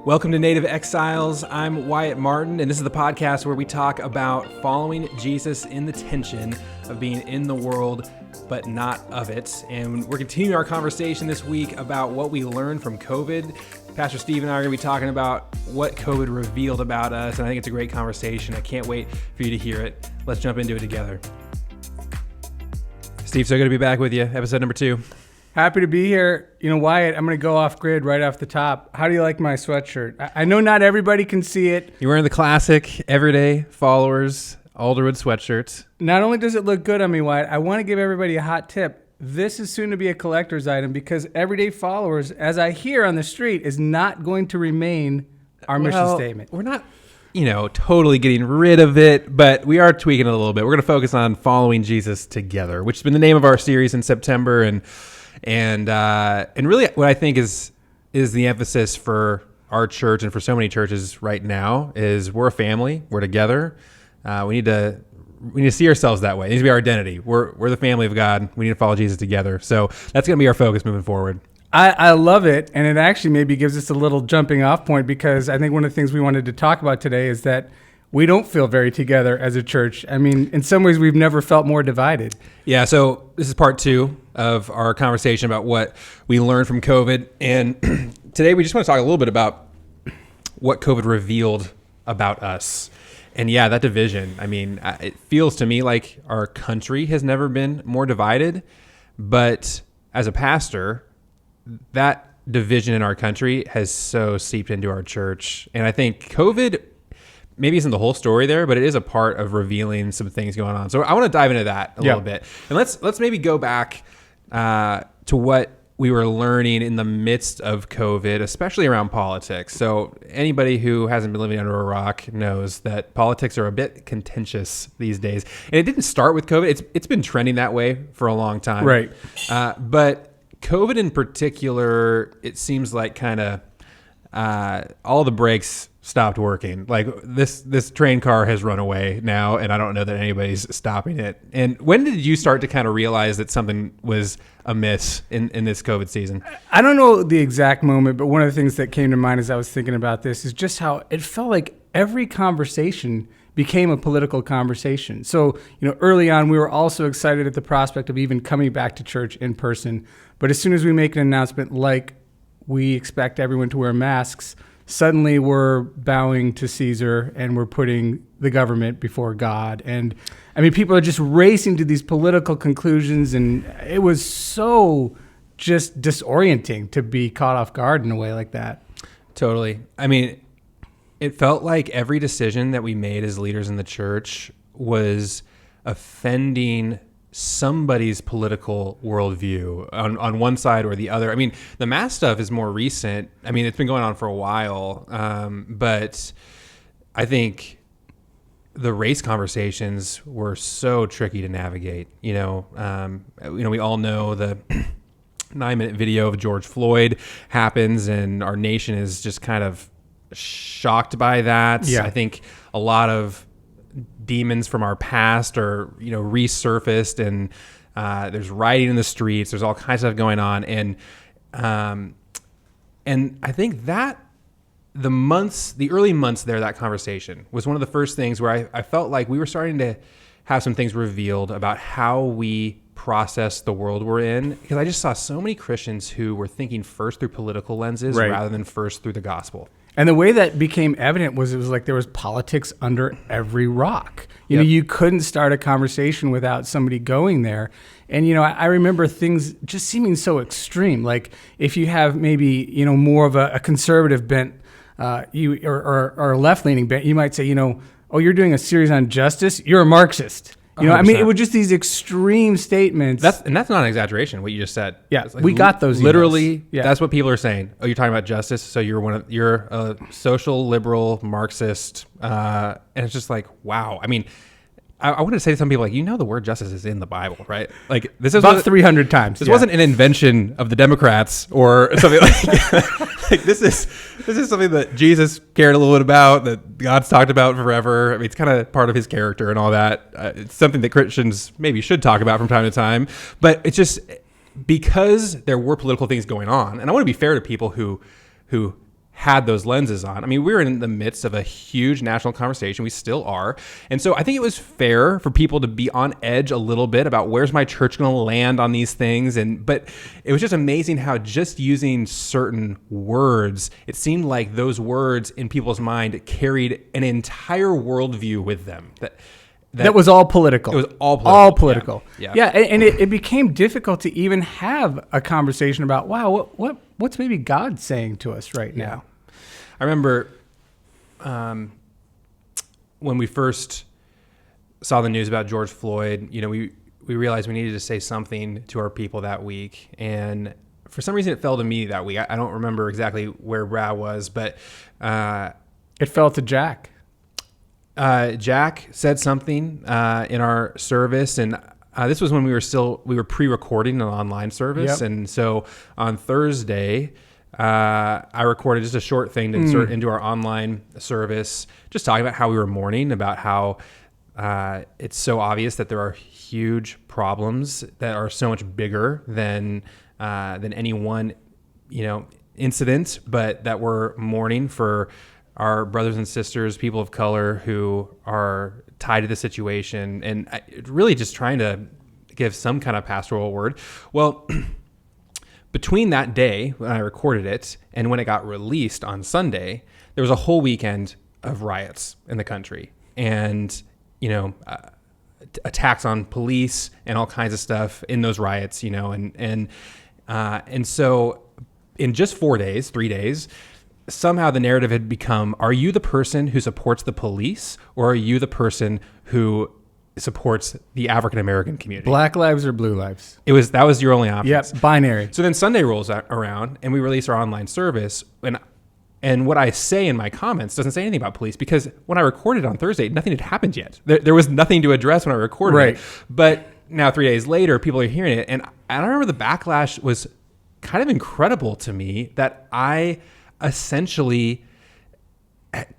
Welcome to Native Exiles. I'm Wyatt Martin, and this is the podcast where we talk about following Jesus in the tension of being in the world, but not of it. And we're continuing our conversation this week about what we learned from COVID. Pastor Steve and I are going to be talking about what COVID revealed about us, and I think it's a great conversation. I can't wait for you to hear it. Let's jump into it together. Steve, so good to be back with you. Episode number 2. Happy to be here. You know, Wyatt, I'm going to go off grid right off the top. How do you like my sweatshirt? I know not everybody can see it. You're wearing the classic Everyday Followers Alderwood sweatshirt. Not only does it look good on me, Wyatt, I want to give everybody a hot tip. This is soon to be a collector's item because Everyday Followers, as I hear on the street, is not going to remain our mission statement. We're not, totally getting rid of it, but we are tweaking it a little bit. We're going to focus on following Jesus together, which has been the name of our series in September, and really what I think is the emphasis for our church and for so many churches right now is we're a family, we're together. We need to see ourselves that way. It needs to be our identity. We're the family of God. We need to follow Jesus together. So that's going to be our focus moving forward. I love it, and it actually maybe gives us a little jumping off point because I think one of the things we wanted to talk about today is that we don't feel very together as a church. I mean, in some ways, we've never felt more divided. Yeah, so this is part 2 of our conversation about what we learned from COVID. And today we just want to talk a little bit about what COVID revealed about us. And yeah, that division, I mean, it feels to me like our country has never been more divided. But as a pastor, that division in our country has so seeped into our church. And I think COVID maybe isn't the whole story there, but it is a part of revealing some things going on. So I want to dive into that a little bit. And let's maybe go back to what we were learning in the midst of COVID, especially around politics. So anybody who hasn't been living under a rock knows that politics are a bit contentious these days. And it didn't start with COVID. It's been trending that way for a long time. Right. But COVID in particular, it seems like kind of all the brakes stopped working. Like this train car has run away now, and I don't know that anybody's stopping it. And when did you start to kind of realize that something was amiss in this COVID season? I don't know the exact moment, but one of the things that came to mind as I was thinking about this is just how it felt like every conversation became a political conversation. So, early on, we were also excited at the prospect of even coming back to church in person. But as soon as we make an announcement like we expect everyone to wear masks, suddenly we're bowing to Caesar and we're putting the government before God. And I mean, people are just racing to these political conclusions, and it was so just disorienting to be caught off guard in a way like that. Totally. I mean, it felt like every decision that we made as leaders in the church was offending somebody's political worldview on one side or the other. I mean, the mask stuff is more recent. I mean, it's been going on for a while, but I think the race conversations were so tricky to navigate. We all know the 9-minute video of George Floyd happens, and our nation is just kind of shocked by that. Yeah. I think a lot of demons from our past are, resurfaced, and there's rioting in the streets. There's all kinds of stuff going on. And I think that the early months there, that conversation was one of the first things where I felt like we were starting to have some things revealed about how we process the world we're in, because I just saw so many Christians who were thinking first through political lenses rather than first through the gospel. And the way that became evident was it was like there was politics under every rock. You couldn't start a conversation without somebody going there. And, I remember things just seeming so extreme. Like if you have maybe, more of a conservative bent or a left-leaning bent, you might say, oh, you're doing a series on justice? You're a Marxist. I mean, it was just these extreme statements. That's not an exaggeration, what you just said. Yeah, like we got those literally. Emails. Yeah. That's what people are saying. Oh, you're talking about justice, so you're a social liberal Marxist, and it's just like, wow. I mean, I want to say to some people, like, the word justice is in the Bible, right? Like this is about 300 times. This wasn't an invention of the Democrats or something like. Like this is something that Jesus cared a little bit about, that God's talked about forever. I mean, it's kind of part of his character and all that. It's something that Christians maybe should talk about from time to time. But it's just because there were political things going on, and I want to be fair to people who had those lenses on. I mean, we were in the midst of a huge national conversation. We still are. And so I think it was fair for people to be on edge a little bit about where's my church going to land on these things. But it was just amazing how just using certain words, it seemed like those words in people's mind carried an entire worldview with them. That was all political. It was all political. All political. Yeah. And it became difficult to even have a conversation about, wow, what's maybe God saying to us right now? I remember when we first saw the news about George Floyd, we realized we needed to say something to our people that week. And for some reason, it fell to me that week. I don't remember exactly where Brad was, but it fell to Jack. Jack said something in our service, and this was when we were pre-recording an online service. Yep. And so on Thursday, I recorded just a short thing to insert into our online service, just talking about how we were mourning, about how it's so obvious that there are huge problems that are so much bigger than any one, incident, but that we're mourning for our brothers and sisters, people of color who are tied to the situation, and really just trying to give some kind of pastoral word. Well, between that day when I recorded it and when it got released on Sunday, there was a whole weekend of riots in the country, and attacks on police and all kinds of stuff in those riots, and so in just 3 days, somehow the narrative had become, are you the person who supports the police, or are you the person who supports the African-American community? Black lives or blue lives? That was your only option. Yep, binary. So then Sunday rolls around and we release our online service, and what I say in my comments doesn't say anything about police, because when I recorded on Thursday, nothing had happened yet. There was nothing to address when I recorded it. But now 3 days later, people are hearing it, and I remember the backlash was kind of incredible to me, that I essentially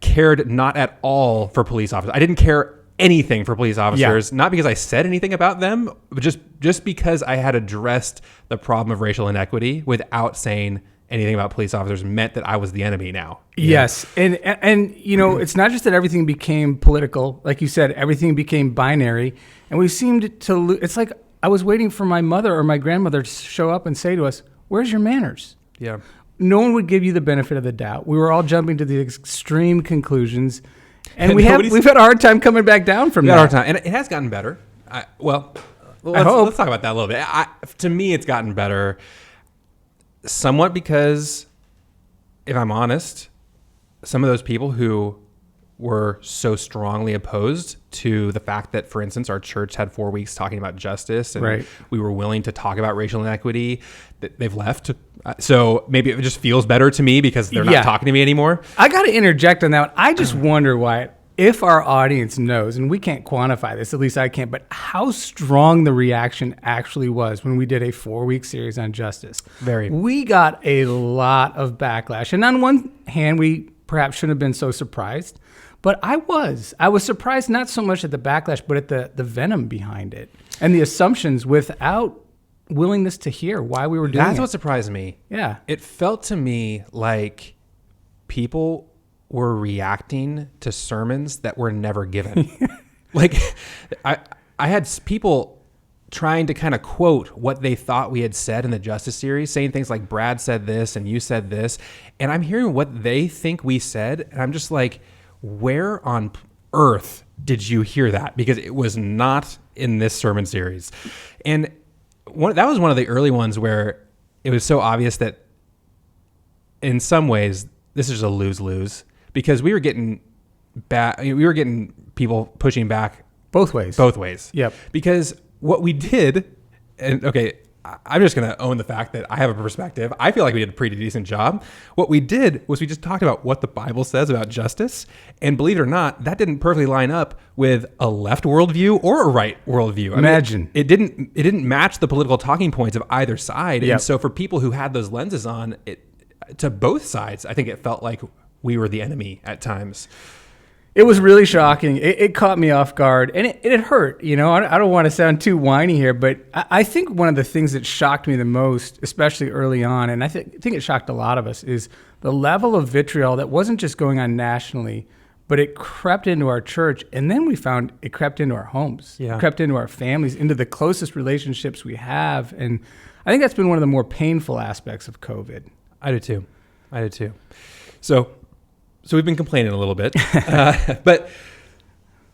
cared not at all for police officers. I didn't care anything for police officers, not because I said anything about them, but just because I had addressed the problem of racial inequity without saying anything about police officers meant that I was the enemy now. Yes. And it's not just that everything became political. Like you said, everything became binary, and we seemed to it's like I was waiting for my mother or my grandmother to show up and say to us, "Where's your manners?" Yeah. No one would give you the benefit of the doubt. We were all jumping to the extreme conclusions, and we've had a hard time coming back down from that. Hard time, and it has gotten better. Let's talk about that a little bit. To me, it's gotten better, somewhat because, if I'm honest, some of those people who were so strongly opposed to the fact that, for instance, our church had 4 weeks talking about justice, and we were willing to talk about racial inequity, they've left. So maybe it just feels better to me because they're not talking to me anymore. I got to interject on that one. I just wonder, Wyatt, if our audience knows, and we can't quantify this, at least I can't, but how strong the reaction actually was when we did a 4-week series on justice. We got a lot of backlash. And on one hand, we perhaps shouldn't have been so surprised, but I was surprised not so much at the backlash, but at the venom behind it and the assumptions without willingness to hear why we were doing it. That's what surprised me. Yeah. It felt to me like people were reacting to sermons that were never given. Like I had people trying to kind of quote what they thought we had said in the Justice series, saying things like, Brad said this and you said this. And I'm hearing what they think we said. And I'm just like, where on earth did you hear that? Because it was not in this sermon series. And that was one of the early ones where it was so obvious that in some ways this is a lose-lose, because we were getting people pushing back both ways. Yep. Because what we did, and okay, I'm just going to own the fact that I have a perspective. I feel like we did a pretty decent job. What we did was we just talked about what the Bible says about justice. And believe it or not, that didn't perfectly line up with a left worldview or a right worldview. Imagine. It didn't match the political talking points of either side. Yep. And so for people who had those lenses on, to both sides, I think it felt like we were the enemy at times. It was really shocking. It caught me off guard, and it hurt. You know, I don't want to sound too whiny here, but I think one of the things that shocked me the most, especially early on, and I think it shocked a lot of us, is the level of vitriol that wasn't just going on nationally, but it crept into our church, and then we found it crept into our homes, crept into our families, into the closest relationships we have, and I think that's been one of the more painful aspects of COVID. I do too. So we've been complaining a little bit, but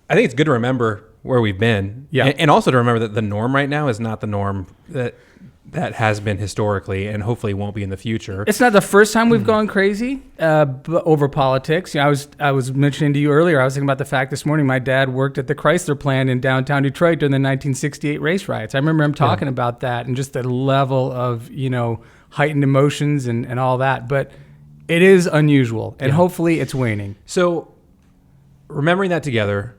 I think it's good to remember where we've been, and also to remember that the norm right now is not the norm that has been historically, and hopefully won't be in the future. It's not the first time we've gone crazy over politics. You know, I was mentioning to you earlier, I was thinking about the fact this morning my dad worked at the Chrysler plant in downtown Detroit during the 1968 race riots. I remember him talking about that and just the level of, you know, heightened emotions and all that. But it is unusual, and hopefully it's waning. So remembering that together,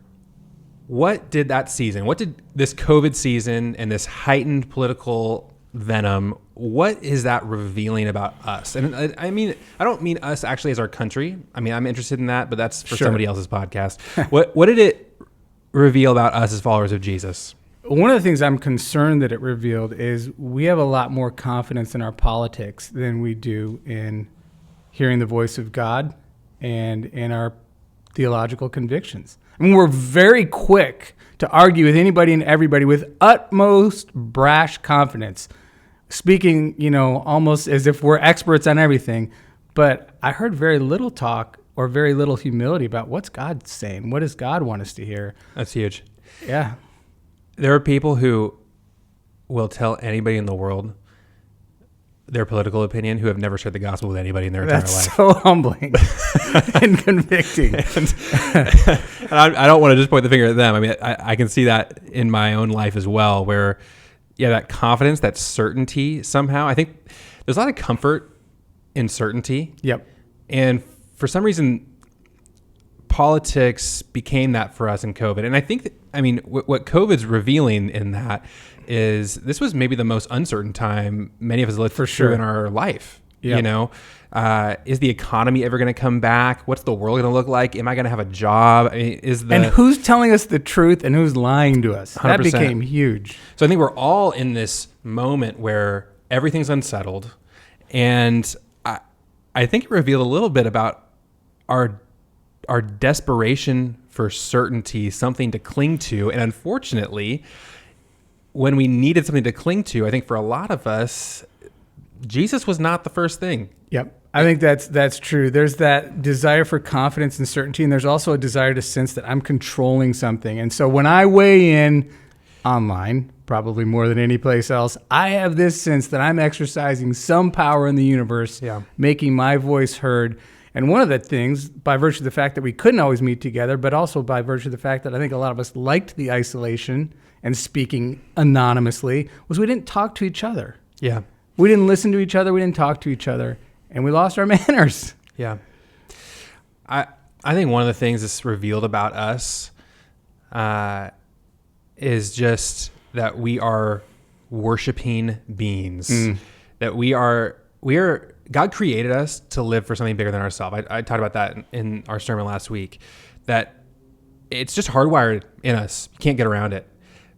what did this COVID season and this heightened political venom, what is that revealing about us? And I mean, I don't mean us actually as our country. I mean, I'm interested in that, but that's for somebody else's podcast. What did it reveal about us as followers of Jesus? One of the things I'm concerned that it revealed is we have a lot more confidence in our politics than we do in hearing the voice of God and in our theological convictions. I mean, we're very quick to argue with anybody and everybody with utmost brash confidence, speaking, you know, almost as if we're experts on everything. But I heard very little talk or very little humility about what's God saying. What does God want us to hear? That's huge. Yeah. There are people who will tell anybody in the world their political opinion who have never shared the gospel with anybody in their entire life. That's so humbling and convicting. And I don't want to just point the finger at them. I mean, I can see that in my own life as well, where, that confidence, that certainty somehow. I think there's a lot of comfort in certainty. Yep. And for some reason, politics became that for us in COVID. And I think what COVID's revealing in that is this was maybe the most uncertain time many of us lived through in our life. Yep. You know, is the economy ever going to come back? What's the world going to look like? Am I going to have a job? I mean, and who's telling us the truth and who's lying to us? 100%. That became huge. So I think we're all in this moment where everything's unsettled. And I think it revealed a little bit about our desperation for certainty, something to cling to. And unfortunately, when we needed something to cling to, I think for a lot of us, Jesus was not the first thing. Yep. I think that's true. There's that desire for confidence and certainty, and there's also a desire to sense that I'm controlling something. And so when I weigh in online, probably more than any place else, I have this sense that I'm exercising some power in the universe, making my voice heard. And one of the things, by virtue of the fact that we couldn't always meet together, but also by virtue of the fact that I think a lot of us liked the isolation and speaking anonymously, was we didn't talk to each other. Yeah. We didn't listen to each other. We didn't talk to each other. And we lost our manners. Yeah. I think one of the things that's revealed about us is just that we are worshiping beings. That we are God created us to live for something bigger than ourselves. I talked about that in our sermon last week, that it's just hardwired in us. You can't get around it.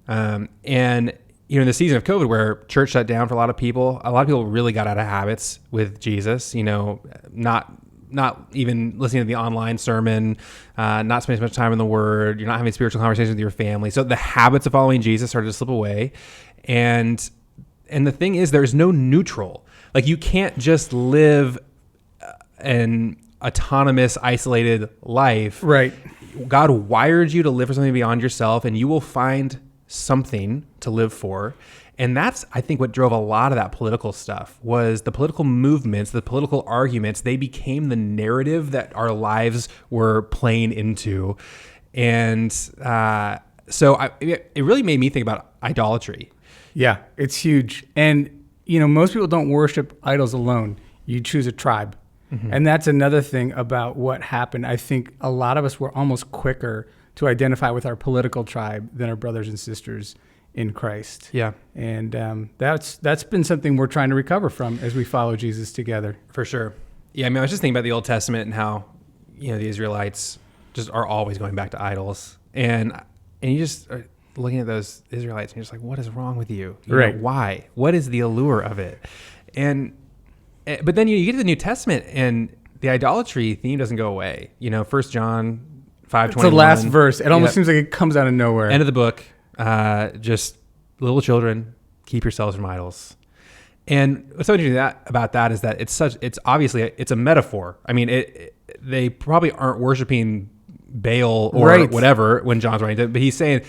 And in the season of COVID where church shut down for a lot of people really got out of habits with Jesus, not even listening to the online sermon, not spending as much time in the Word, you're not having spiritual conversations with your family. So the habits of following Jesus started to slip away. And the thing is, there's no neutral. Like, you can't just live an autonomous, isolated life. Right. God wired you to live for something beyond yourself, and you will find something to live for. And that's, I think, what drove a lot of that political stuff, was the political movements, the political arguments. They became the narrative that our lives were playing into. And so it really made me think about idolatry. Yeah, it's huge. And, most people don't worship idols alone. You choose a tribe. Mm-hmm. And that's another thing about what happened. I think a lot of us were almost quicker to identify with our political tribe than our brothers and sisters in Christ. Yeah. And that's been something we're trying to recover from as we follow Jesus together. For sure. Yeah, I was just thinking about the Old Testament and how, the Israelites just are always going back to idols. And you just are looking at those Israelites and you're just like, what is wrong with you? Right. Why? What is the allure of it? But then you get to the New Testament and the idolatry theme doesn't go away. 1 John 5:21. It's the last verse. It almost seems like it comes out of nowhere. End of the book. Just little children, keep yourselves from idols. And what's so interesting about that is that it's obviously it's a metaphor. I mean, they probably aren't worshiping Baal or whatever when John's writing it, but he's saying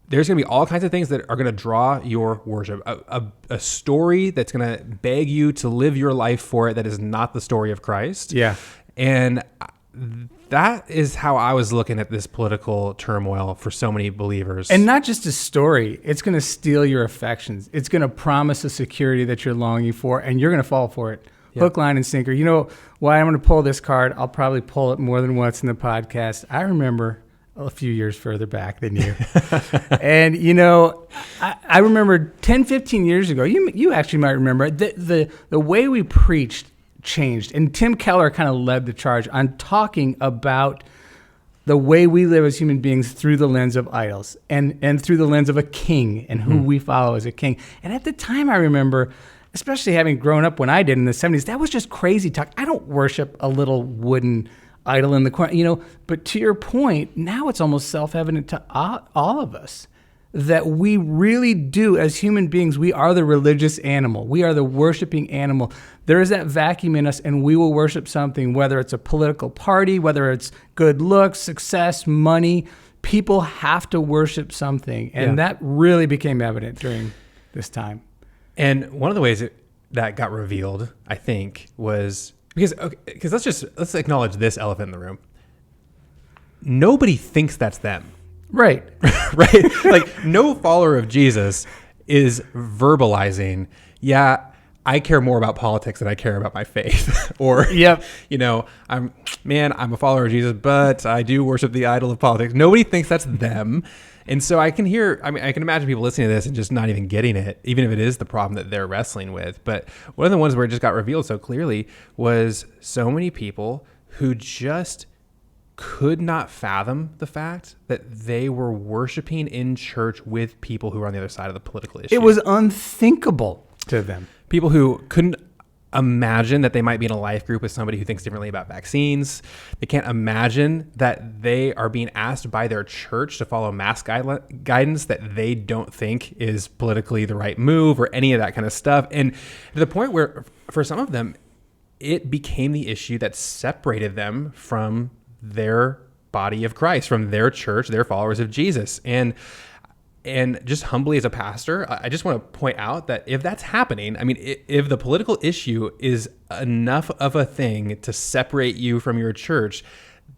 there's going to be all kinds of things that are going to draw your worship. A story that's going to beg you to live your life for it that is not the story of Christ. Yeah. And that is how I was looking at this political turmoil for so many believers. And not just a story. It's going to steal your affections. It's going to promise a security that you're longing for, and you're going to fall for it. Yep. Hook, line, and sinker. You know why I'm going to pull this card? I'll probably pull it more than once in the podcast. I remember a few years further back than you. And, I remember 10, 15 years ago, you actually might remember, the way we preached changed. And Tim Keller kind of led the charge on talking about the way we live as human beings through the lens of idols and through the lens of a king and who we follow as a king. And at the time, I remember, especially having grown up when I did in the 70s, that was just crazy talk. I don't worship a little wooden idol in the corner, but to your point, now it's almost self-evident to all of us that we really do, as human beings, we are the religious animal. We are the worshiping animal. There is that vacuum in us, and we will worship something, whether it's a political party, whether it's good looks, success, money. People have to worship something, and that really became evident during this time. And one of the ways that got revealed, I think, was because let's acknowledge this elephant in the room. Nobody thinks that's them. Right. Right? Like, no follower of Jesus is verbalizing, I care more about politics than I care about my faith. Or, I'm a follower of Jesus, but I do worship the idol of politics. Nobody thinks that's them. And so I can imagine people listening to this and just not even getting it, even if it is the problem that they're wrestling with. But one of the ones where it just got revealed so clearly was so many people who just could not fathom the fact that they were worshiping in church with people who were on the other side of the political issue. It was unthinkable to them. People who couldn't imagine that they might be in a life group with somebody who thinks differently about vaccines. They can't imagine that they are being asked by their church to follow mask guidance that they don't think is politically the right move or any of that kind of stuff. And to the point where for some of them, it became the issue that separated them from their body of Christ, from their church, their followers of Jesus. And just humbly as a pastor, I just want to point out that if that's happening, I mean, if the political issue is enough of a thing to separate you from your church,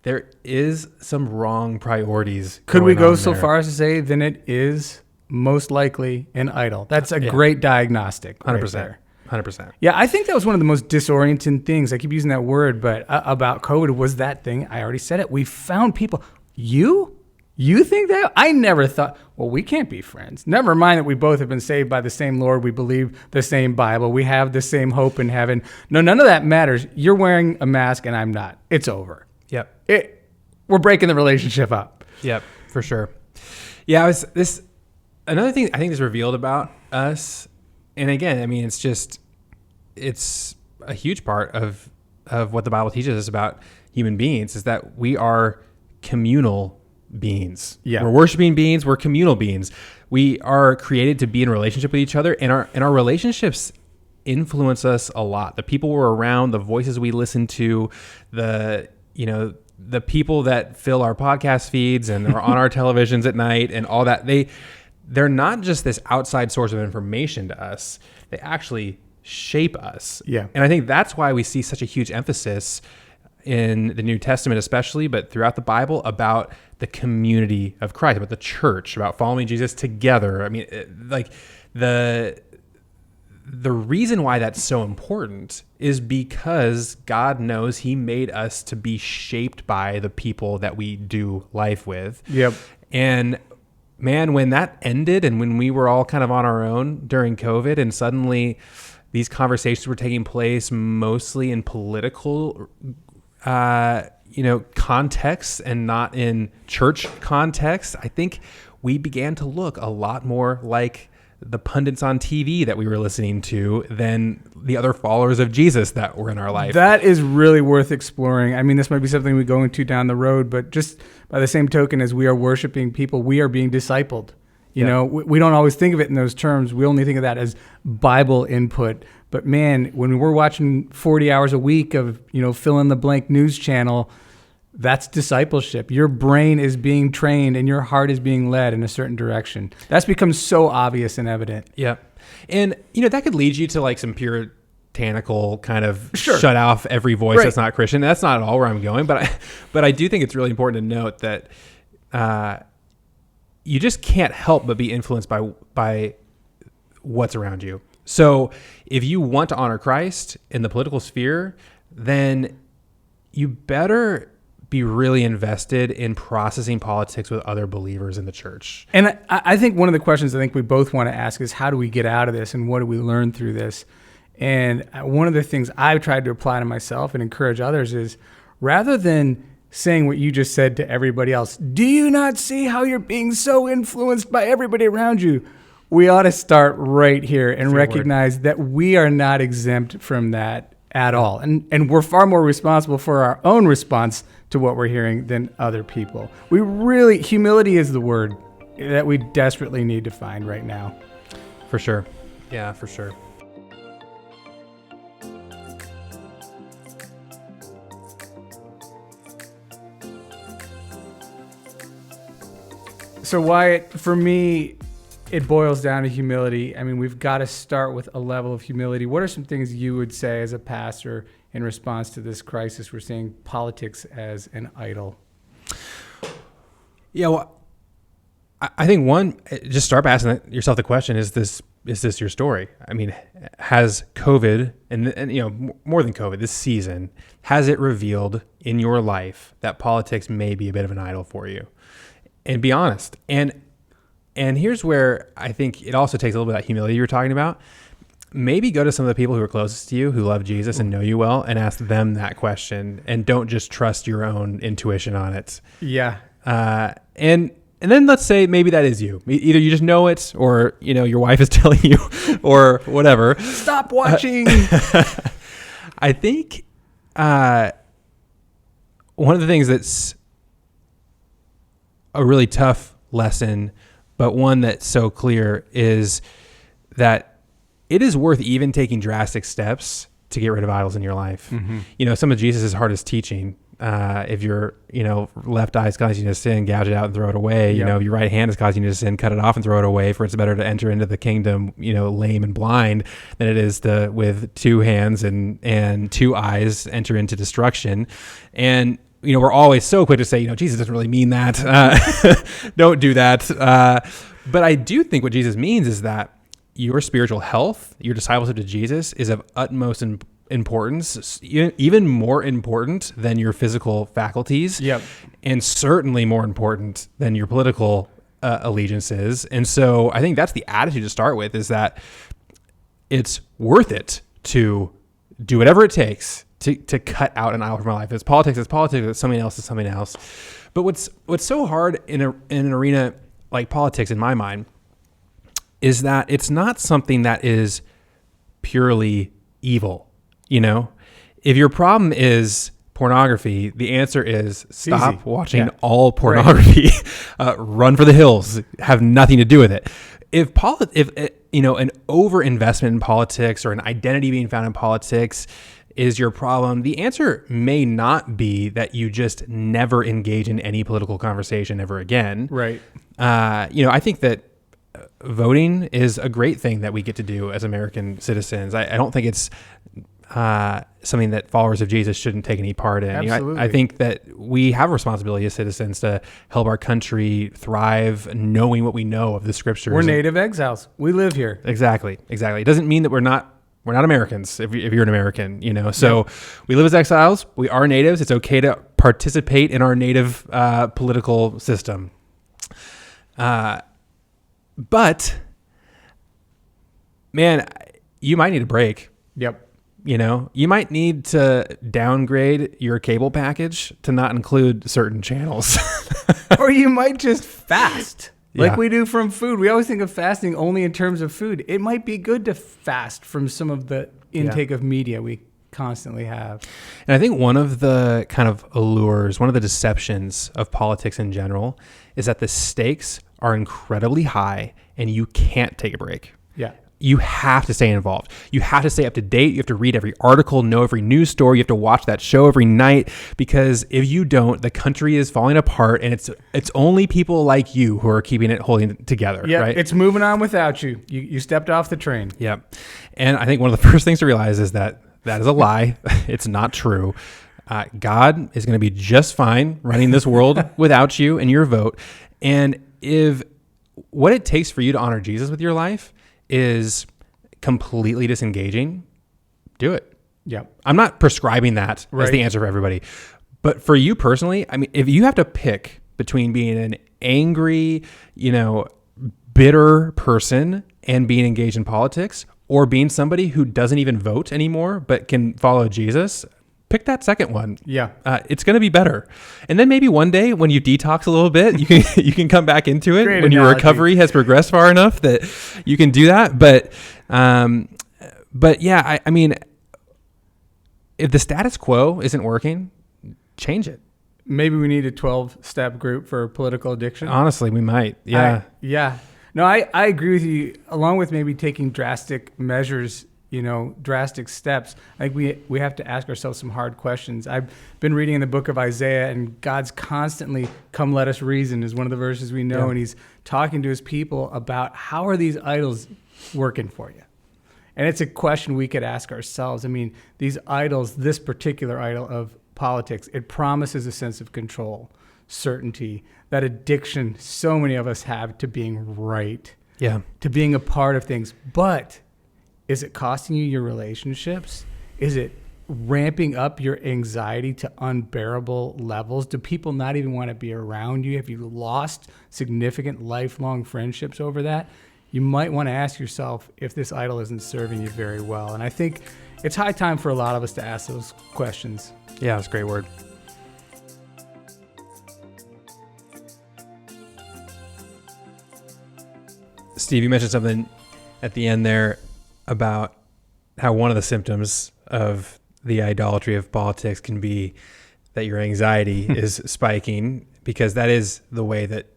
there is some wrong priorities. Could we go so far as to say then it is most likely an idol? That's a great diagnostic. 100%. 100%. Yeah, I think that was one of the most disorienting things. I keep using that word, but about COVID was that thing. I already said it. We found people. You think that? I never thought, well, we can't be friends. Never mind that we both have been saved by the same Lord. We believe the same Bible. We have the same hope in heaven. No, none of that matters. You're wearing a mask and I'm not. It's over. Yep. We're breaking the relationship up. Yep, for sure. Yeah, another thing I think is revealed about us, and again, I mean, it's a huge part of what the Bible teaches us about human beings is that we are communal beings. Yeah. We're worshiping beings. We're communal beings. We are created to be in relationship with each other, and our relationships influence us a lot. The people we're around, the voices we listen to, the people that fill our podcast feeds and are on our televisions at night and all that, they're not just this outside source of information to us. They actually shape us. Yeah. And I think that's why we see such a huge emphasis in the New Testament especially, but throughout the Bible, about the community of Christ, about the church, about following Jesus together. I mean, the reason why that's so important is because God knows he made us to be shaped by the people that we do life with. Yep. And man, when that ended and when we were all kind of on our own during COVID and suddenly these conversations were taking place mostly in political context and not in church context, I think we began to look a lot more like the pundits on TV that we were listening to than the other followers of Jesus that were in our life. That is really worth exploring. I mean, this might be something we go into down the road, but just by the same token as we are worshiping people, we are being discipled. You know, we don't always think of it in those terms. We only think of that as Bible input. But man, when we're watching 40 hours a week of, fill in the blank news channel, that's discipleship. Your brain is being trained and your heart is being led in a certain direction. That's become so obvious and evident. Yeah. And, that could lead you to like some puritanical kind of shut off every voice that's not Christian. That's not at all where I'm going. But I do think it's really important to note that you just can't help but be influenced by what's around you. So if you want to honor Christ in the political sphere, then you better be really invested in processing politics with other believers in the church. And I think one of the questions I think we both want to ask is, how do we get out of this and what do we learn through this? And one of the things I've tried to apply to myself and encourage others is, rather than saying what you just said to everybody else, do you not see how you're being so influenced by everybody around you? We ought to start right here and recognize that we are not exempt from that at all. And we're far more responsible for our own response to what we're hearing than other people. Humility is the word that we desperately need to find right now. For sure. Yeah, for sure. So Wyatt, for me, it boils down to humility. I mean, we've got to start with a level of humility. What are some things you would say as a pastor in response to this crisis? We're seeing politics as an idol. Yeah, well, I think one, just start by asking yourself the question: Is this your story? I mean, has COVID and more than COVID, this season, has it revealed in your life that politics may be a bit of an idol for you? And be honest. And here's where I think it also takes a little bit of that humility you were talking about. Maybe go to some of the people who are closest to you, who love Jesus and know you well, and ask them that question, and don't just trust your own intuition on it. Yeah. And then let's say maybe that is you. Either you just know it, or your wife is telling you, or whatever. Stop watching. I think one of the things that's a really tough lesson, but one that's so clear, is that it is worth even taking drastic steps to get rid of idols in your life. Mm-hmm. Some of Jesus' hardest teaching, if your left eye is causing you to sin, gouge it out and throw it away. Yep. If your right hand is causing you to sin, cut it off and throw it away. For it's better to enter into the kingdom, lame and blind, than it is to, with two hands and two eyes, enter into destruction. And we're always so quick to say, Jesus doesn't really mean that. Don't do that. But I do think what Jesus means is that your spiritual health, your discipleship to Jesus, is of utmost importance, even more important than your physical faculties. Yep. And certainly more important than your political allegiances. And so I think that's the attitude to start with, is that it's worth it to do whatever it takes to cut out an idol from my life. It's politics, it's something else, it's something else. But what's so hard in an arena like politics, in my mind, is that it's not something that is purely evil. If your problem is pornography, the answer is stop watching all pornography. Right. Run for the hills. Have nothing to do with it. If an overinvestment in politics or an identity being found in politics is your problem, the answer may not be that you just never engage in any political conversation ever again. Right. I think that voting is a great thing that we get to do as American citizens. I don't think it's something that followers of Jesus shouldn't take any part in. Absolutely. I think that we have a responsibility as citizens to help our country thrive, knowing what we know of the scriptures. We're native exiles. We live here. Exactly. It doesn't mean that we're not Americans if you're an American, So we live as exiles. We are natives. It's okay to participate in our native political system. But man, you might need a break. Yep. You know, you might need to downgrade your cable package to not include certain channels. Or you might just fast like Yeah. we do from food. We always think of fasting only in terms of food. It might be good to fast from some of the intake of media we constantly have. And I think one of the kind of allures, one of the deceptions of politics in general is that the stakes are incredibly high and you can't take a break. Yeah. You have to stay involved. You have to stay up to date. You have to read every article, know every news story. You have to watch that show every night, because if you don't, the country is falling apart, and it's only people like you who are keeping it holding it together. Yeah, right? it's moving on without you. You stepped off the train. Yep. And I think one of the first things to realize is that is a lie. It's not true. God is going to be just fine running this world without you and your vote. And if what it takes for you to honor Jesus with your life is completely disengaging, do it. Yeah. I'm not prescribing that as Right. the answer for everybody. But for you personally, I mean, if you have to pick between being an angry, bitter person and being engaged in politics, or being somebody who doesn't even vote anymore but can follow Jesus, pick that second one. Yeah. It's going to be better. And then maybe one day when you detox a little bit, you can come back into it Great when your analogy. recovery has progressed far enough that you can do that. But yeah, I mean, if the status quo isn't working, change it. Maybe we need a 12-step group for political addiction. Honestly, we might. Yeah. Yeah. No, I agree with you. Along with maybe taking drastic measures, drastic steps, I think we have to ask ourselves some hard questions. I've been reading in the book of Isaiah, and God's constantly, "Come, let us reason," is one of the verses we know. Yeah. And he's talking to his people about how are these idols working for you? And it's a question we could ask ourselves. I mean, these idols, this particular idol of politics, it promises a sense of control, certainty, that addiction so many of us have to being right, Yeah. to being a part of things. But is it costing you your relationships? Is it ramping up your anxiety to unbearable levels? Do people not even want to be around you? Have you lost significant lifelong friendships over that? You might want to ask yourself if this idol isn't serving you very well. And I think it's high time for a lot of us to ask those questions. Yeah, that's a great word. Steve, you mentioned something at the end there about how one of the symptoms of the idolatry of politics can be that your anxiety is spiking, because that is the way that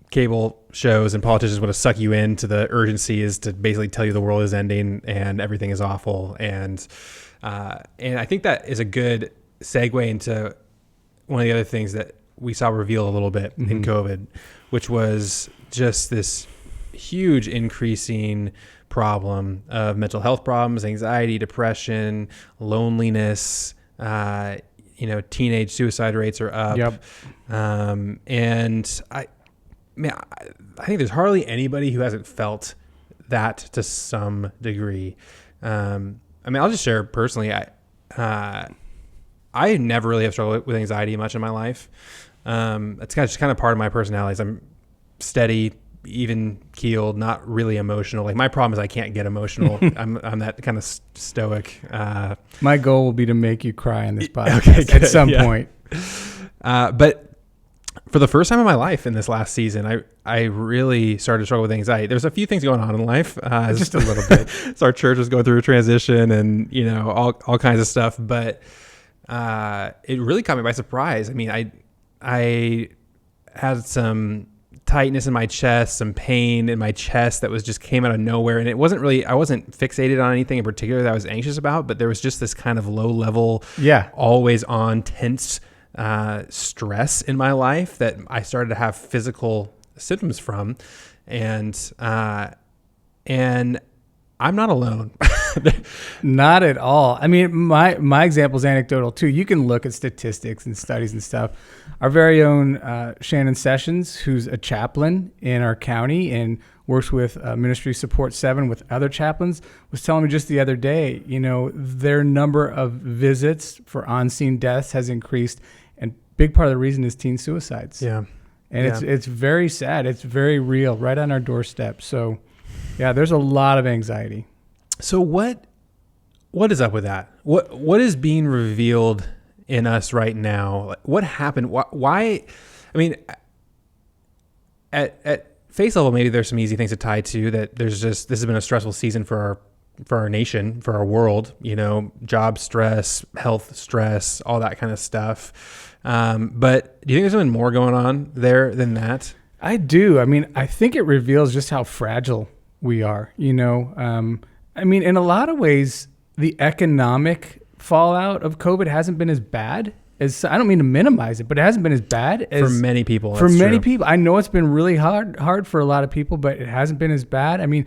cable shows and politicians want to suck you into the urgency, is to basically tell you the world is ending and everything is awful. And I think that is a good segue into one of the other things that we saw revealed a little bit in COVID, which was just this huge increasing problem of mental health problems, anxiety, depression, loneliness. Teenage suicide rates are up. Yep. And I think there's hardly anybody who hasn't felt that to some degree. I'll just share personally. I never really have struggled with anxiety much in my life. It's just kind of part of my personality. I'm steady, even keeled, not really emotional. Like, my problem is I can't get emotional. I'm that kind of stoic. My goal will be to make you cry in this podcast Okay, at some point. But for the first time in my life in this last season, I really started to struggle with anxiety. There's a few things going on in life. Just a little bit. So our church was going through a transition and, all kinds of stuff. But it really caught me by surprise. I mean, I had some tightness in my chest, some pain in my chest that just came out of nowhere. And I wasn't fixated on anything in particular that I was anxious about, but there was just this kind of low level, always on tense stress in my life that I started to have physical symptoms from. And I'm not alone. Not at all. I mean, my example is anecdotal too. You can look at statistics and studies and stuff. Our very own Shannon Sessions, who's a chaplain in our county and works with Ministry Support 7 with other chaplains, was telling me just the other day, their number of visits for on-scene deaths has increased, and big part of the reason is teen suicides. Yeah. And it's very sad. It's very real, right on our doorstep. So, yeah, there's a lot of anxiety. So what What is up with that? What is being revealed in us right now? Like, what happened? Why? I mean, at face level, maybe there's some easy things to tie to that. This has been a stressful season for our nation, for our world. Job stress, health stress, all that kind of stuff. But do you think there's something more going on there than that? I do. I mean, I think it reveals just how fragile we are. In a lot of ways, the economic fallout of COVID hasn't been as bad as, I don't mean to minimize it, but it hasn't been as bad as for many people. For many people. I know it's been really hard for a lot of people, but it hasn't been as bad. I mean,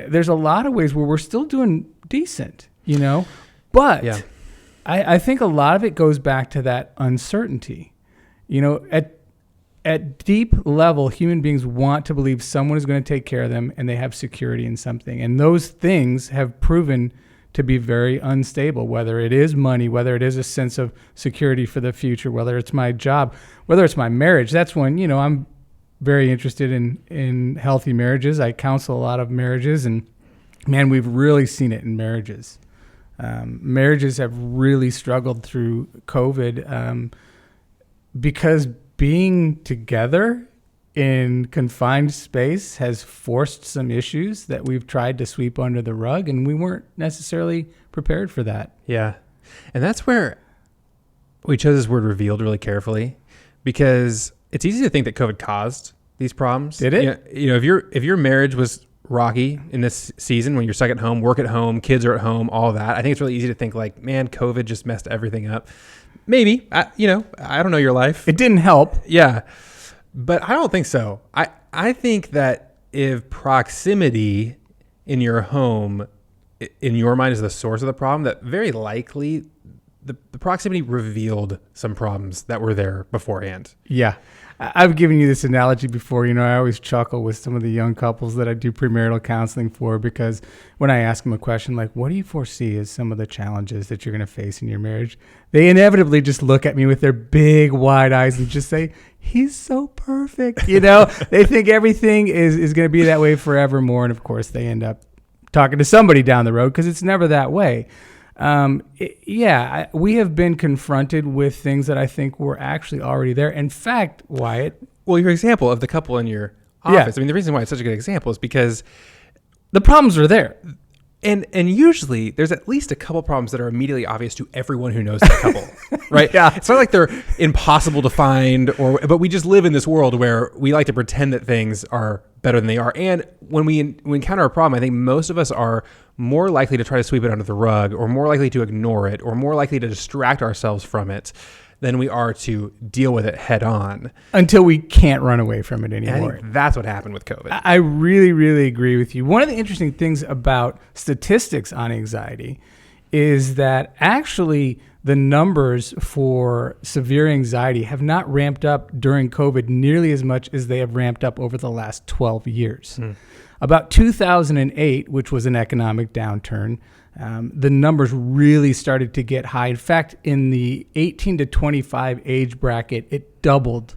there's a lot of ways where we're still doing decent, but yeah. I think a lot of it goes back to that uncertainty. At deep level, human beings want to believe someone is going to take care of them and they have security in something. And those things have proven to be very unstable, whether it is money, whether it is a sense of security for the future, whether it's my job, whether it's my marriage. That's when, I'm very interested in healthy marriages. I counsel a lot of marriages, and man, we've really seen it in marriages. Marriages have really struggled through COVID because being together in confined space has forced some issues that we've tried to sweep under the rug, and we weren't necessarily prepared for that. Yeah. And that's where we chose this word revealed really carefully, because it's easy to think that COVID caused these problems. Did it? If your marriage was rocky in this season, when you're stuck at home, work at home, kids are at home, all that, I think it's really easy to think like, man, COVID just messed everything up. Maybe, I don't know your life. It didn't help. Yeah. But I don't think so. I think that if proximity in your home, in your mind, is the source of the problem, that very likely the proximity revealed some problems that were there beforehand. Yeah. I've given you this analogy before. I always chuckle with some of the young couples that I do premarital counseling for, because when I ask them a question like, what do you foresee as some of the challenges that you're going to face in your marriage? They inevitably just look at me with their big wide eyes and just say, he's so perfect. They think everything is going to be that way forevermore. And of course they end up talking to somebody down the road because it's never that way. We have been confronted with things that I think were actually already there. In fact, Wyatt. Well, your example of the couple in your office. Yeah. I mean, the reason why it's such a good example is because the problems are there. And usually there's at least a couple problems that are immediately obvious to everyone who knows that couple, right? Yeah. It's not like they're impossible to find, but we just live in this world where we like to pretend that things are better than they are. And when we encounter a problem, I think most of us are more likely to try to sweep it under the rug, or more likely to ignore it, or more likely to distract ourselves from it than we are to deal with it head on. Until we can't run away from it anymore. I think that's what happened with COVID. I really, really agree with you. One of the interesting things about statistics on anxiety is that actually the numbers for severe anxiety have not ramped up during COVID nearly as much as they have ramped up over the last 12 years. About 2008, which was an economic downturn, the numbers really started to get high. In fact, in the 18 to 25 age bracket, it doubled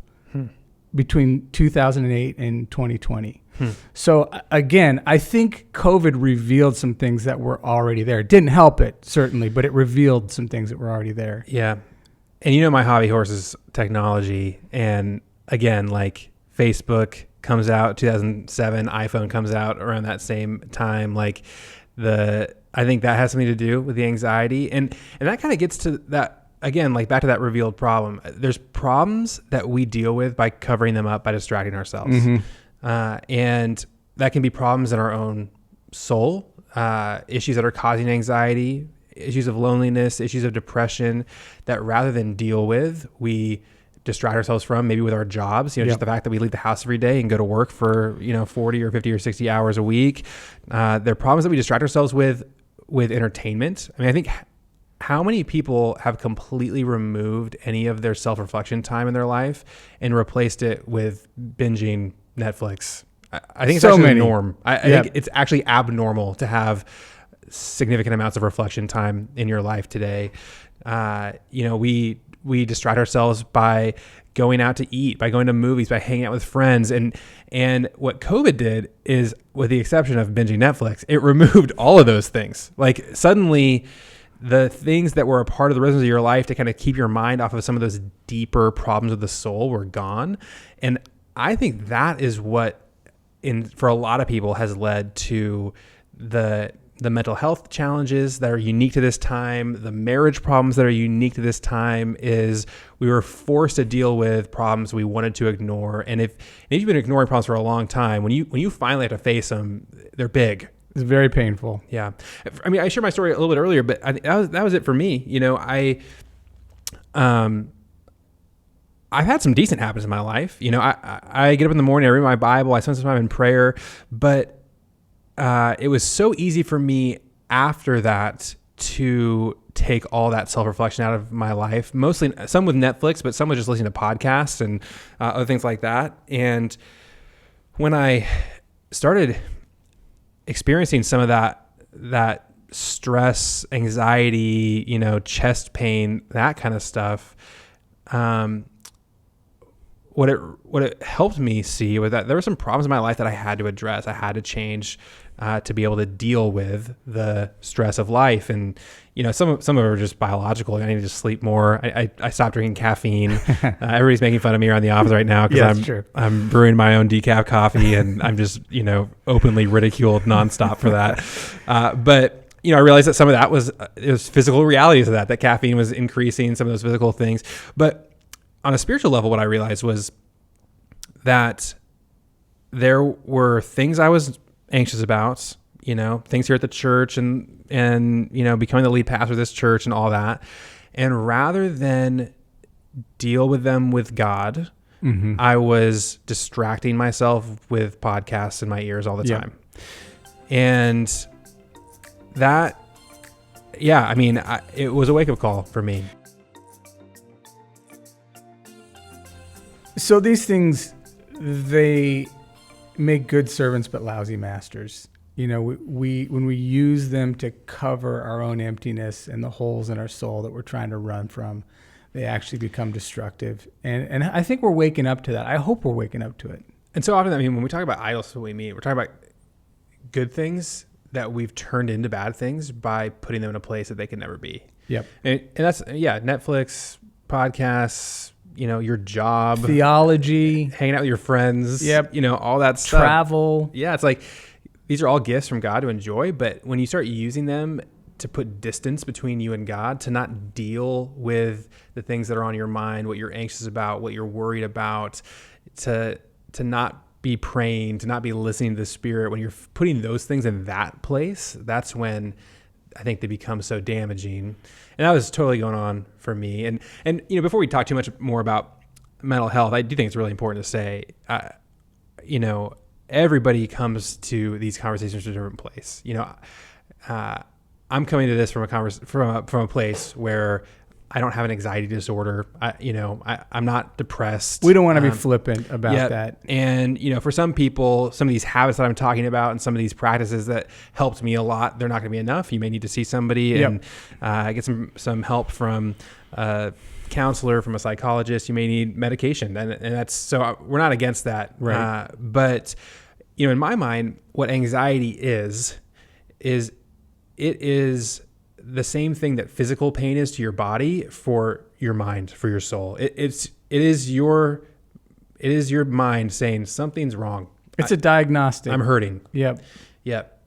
between 2008 and 2020. So again, I think COVID revealed some things that were already there. It didn't help it, certainly, but it revealed some things that were already there. Yeah. And my hobby horse is technology. And again, like Facebook comes out 2007, iPhone comes out around that same time. Like I think that has something to do with the anxiety. And that kind of gets to that, again, like back to that revealed problem. There's problems that we deal with by covering them up, by distracting ourselves. And that can be problems in our own soul, issues that are causing anxiety, issues of loneliness, issues of depression, that rather than deal with, we distract ourselves from, maybe with our jobs, just the fact that we leave the house every day and go to work for, 40 or 50 or 60 hours a week. They're problems that we distract ourselves with entertainment. I mean, I think how many people have completely removed any of their self-reflection time in their life and replaced it with binging Netflix? I think it's actually a norm. I think it's actually abnormal to have significant amounts of reflection time in your life today. We distract ourselves by going out to eat, by going to movies, by hanging out with friends. And what COVID did is, with the exception of binging Netflix, it removed all of those things. Like suddenly the things that were a part of the rhythms of your life to kind of keep your mind off of some of those deeper problems of the soul were gone. And I think that is what, for a lot of people, has led to the mental health challenges that are unique to this time, the marriage problems that are unique to this time. Is we were forced to deal with problems we wanted to ignore. And if you've been ignoring problems for a long time, when you finally have to face them, they're big. It's very painful. Yeah. I mean, I shared my story a little bit earlier, but that was it for me. You know, I've had some decent habits in my life. You know, I get up in the morning, I read my Bible, I spend some time in prayer, but it was so easy for me after that to take all that self-reflection out of my life, mostly some with Netflix, but some with just listening to podcasts and other things like that. And when I started experiencing some of that stress, anxiety, you know, chest pain, that kind of stuff, what it helped me see was that there were some problems in my life that I had to address. I had to change to be able to deal with the stress of life. And, you know, some of it were just biological. I needed to sleep more. I stopped drinking caffeine. Everybody's making fun of me around the office right now because I'm brewing my own decaf coffee, and I'm just, you know, openly ridiculed nonstop for that. But, you know, I realized that some of that was physical realities of that caffeine was increasing some of those physical things. But on a spiritual level, what I realized was that there were things I was anxious about, you know, things here at the church and, you know, becoming the lead pastor of this church and all that. And rather than deal with them with God, I was distracting myself with podcasts in my ears all the time. And that, I mean, it was a wake-up call for me. So these things, they make good servants but lousy masters. You know, we when we use them to cover our own emptiness and the holes in our soul that we're trying to run from, they actually become destructive. And I think we're waking up to that. I hope we're waking up to it. And so often, I mean, when we talk about idols, what we mean, we're talking about good things that we've turned into bad things by putting them in a place that they can never be. Yep. And that's, Netflix, podcasts, you know, your job, theology, hanging out with your friends, yep, you know, all that stuff. Travel. Yeah, it's like these are all gifts from God to enjoy, but when you start using them to put distance between you and God, to not deal with the things that are on your mind, what you're anxious about, what you're worried about, to not be praying, to not be listening to the Spirit, when you're putting those things in that place, that's when I think they become so damaging. And that was totally going on for me. And you know, before we talk too much more about mental health, I do think it's really important to say, you know, everybody comes to these conversations from a different place. You know, I'm coming to this from a place where I don't have an anxiety disorder. I'm not depressed. We don't want to be flippant about that. And, you know, for some people, some of these habits that I'm talking about and some of these practices that helped me a lot, they're not going to be enough. You may need to see somebody and get some help from a counselor, from a psychologist. You may need medication. And that's, so we're not against that. Right. But, you know, in my mind, what anxiety is it is the same thing that physical pain is to your body for your mind, for your soul. It is your mind saying something's wrong. It's a diagnostic. I'm hurting. Yep.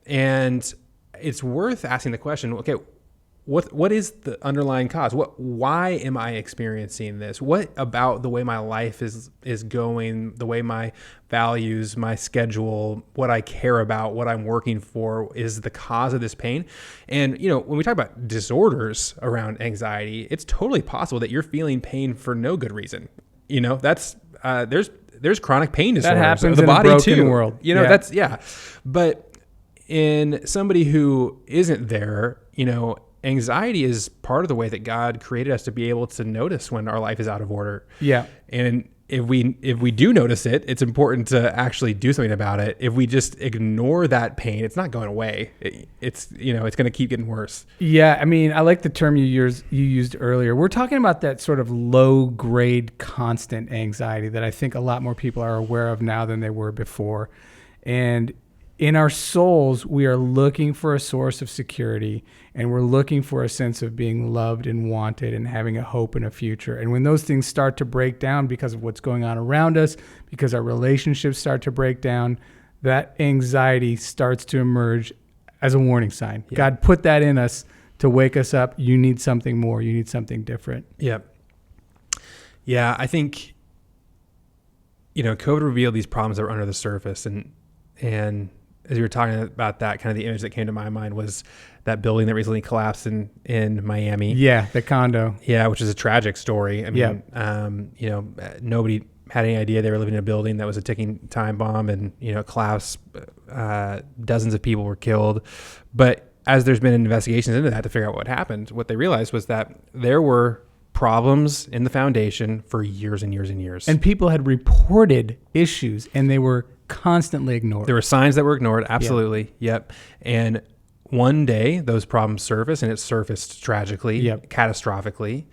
And it's worth asking the question, okay, what is the underlying cause? Why am I experiencing this? What about the way my life is going, the way my values, my schedule, what I care about, what I'm working for is the cause of this pain? And, you know, when we talk about disorders around anxiety, it's totally possible that you're feeling pain for no good reason. You know, that's, there's chronic pain disorders that happens of the in body a broken too. World. You know, but in somebody who isn't there, you know, anxiety is part of the way that God created us to be able to notice when our life is out of order. Yeah. And if we do notice it, it's important to actually do something about it. If we just ignore that pain, it's not going away. It's going to keep getting worse. Yeah, I mean, I like the term you used earlier. We're talking about that sort of low grade constant anxiety that I think a lot more people are aware of now than they were before. And in our souls, we are looking for a source of security, and we're looking for a sense of being loved and wanted and having a hope and a future. And when those things start to break down because of what's going on around us, because our relationships start to break down, that anxiety starts to emerge as a warning sign. Yeah. God put that in us to wake us up. You need something more. You need something different. Yep. Yeah, I think, COVID revealed these problems that were under the surface. And as you were talking about that, kind of the image that came to my mind was that building that recently collapsed in Miami. Yeah, the condo. Yeah, which is a tragic story. I mean, nobody had any idea they were living in a building that was a ticking time bomb, and it collapsed. Dozens of people were killed. But as there's been investigations into that to figure out what happened, what they realized was that there were problems in the foundation for years and years and years. And people had reported issues, and they were constantly ignored. There were signs that were ignored. Absolutely. Yep. And one day those problems surfaced, and it surfaced tragically, catastrophically.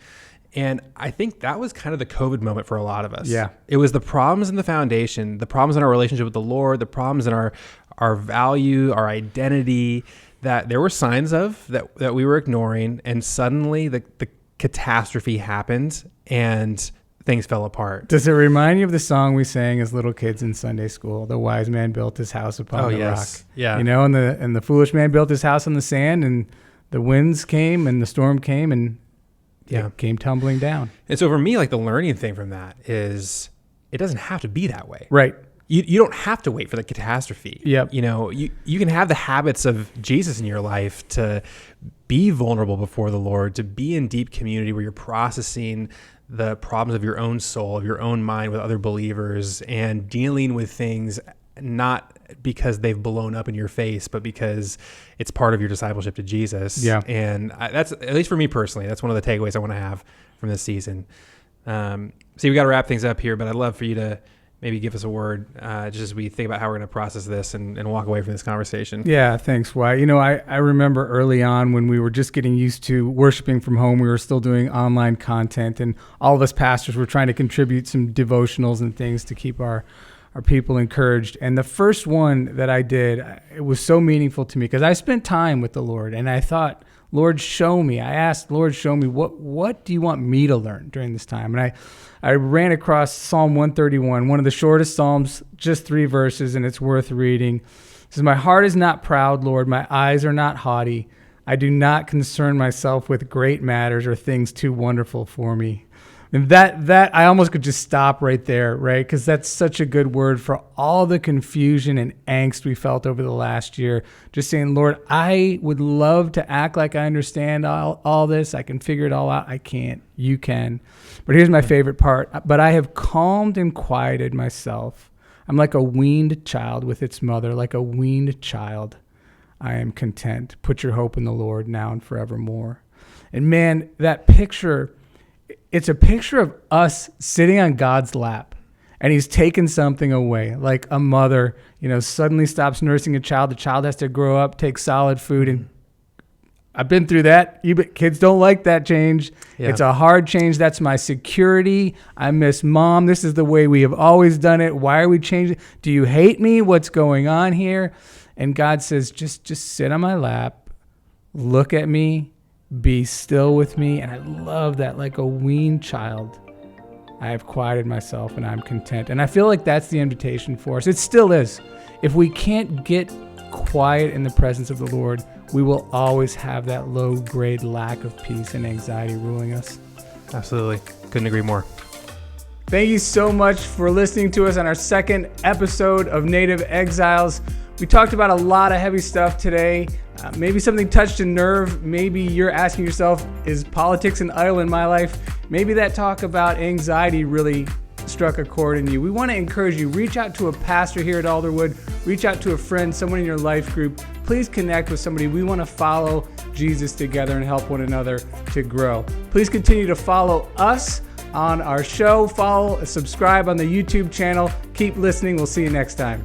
And I think that was kind of the COVID moment for a lot of us. Yeah. It was the problems in the foundation, the problems in our relationship with the Lord, the problems in our value, our identity, that there were signs of that we were ignoring. And suddenly the catastrophe happened, and things fell apart. Does it remind you of the song we sang as little kids in Sunday school? The wise man built his house upon the rock. Yeah. And the foolish man built his house on the sand, and the winds came and the storm came and it came tumbling down. And so for me, like, the learning thing from that is it doesn't have to be that way. Right. You don't have to wait for the catastrophe. Yep. You can have the habits of Jesus in your life to be vulnerable before the Lord, to be in deep community where you're processing the problems of your own soul, of your own mind with other believers, and dealing with things not because they've blown up in your face, but because it's part of your discipleship to Jesus. Yeah. And that's, at least for me personally, that's one of the takeaways I want to have from this season. So we got to wrap things up here, but I'd love for you to maybe give us a word just as we think about how we're going to process this and walk away from this conversation. Yeah, thanks, Wyatt. I remember early on when we were just getting used to worshiping from home, we were still doing online content, and all of us pastors were trying to contribute some devotionals and things to keep our people encouraged. And the first one that I did, it was so meaningful to me because I spent time with the Lord, and I thought, Lord, show me. I asked, Lord, show me, what do you want me to learn during this time? And I ran across Psalm 131, one of the shortest Psalms, just 3 verses, and it's worth reading. It says, my heart is not proud, Lord. My eyes are not haughty. I do not concern myself with great matters or things too wonderful for me. And that I almost could just stop right there, right? Because that's such a good word for all the confusion and angst we felt over the last year. Just saying, Lord, I would love to act like I understand all this. I can figure it all out. I can't. You can. But here's my favorite part. But I have calmed and quieted myself. I'm like a weaned child with its mother, like a weaned child. I am content. Put your hope in the Lord now and forevermore. And man, that picture, it's a picture of us sitting on God's lap, and he's taken something away, like a mother, suddenly stops nursing a child. The child has to grow up, take solid food. And I've been through that. Kids don't like that change. Yeah. It's a hard change. That's my security. I miss mom. This is the way we have always done it. Why are we changing? Do you hate me? What's going on here? And God says, just sit on my lap, look at me, be still with me. And I love that, like a weaned child. I have quieted myself and I'm content. And I feel like that's the invitation for us. It still is. If we can't get quiet in the presence of the Lord, we will always have that low-grade lack of peace and anxiety ruling us. Absolutely. Couldn't agree more. Thank you so much for listening to us on our second episode of Native Exiles. We talked about a lot of heavy stuff today. Maybe something touched a nerve. Maybe you're asking yourself, is politics an idol in my life? Maybe that talk about anxiety really struck a chord in you. We want to encourage you, reach out to a pastor here at Alderwood, reach out to a friend, someone in your life group. Please connect with somebody. We want to follow Jesus together and help one another to grow. Please continue to follow us on our show. Follow, subscribe on the YouTube channel. Keep listening. We'll see you next time.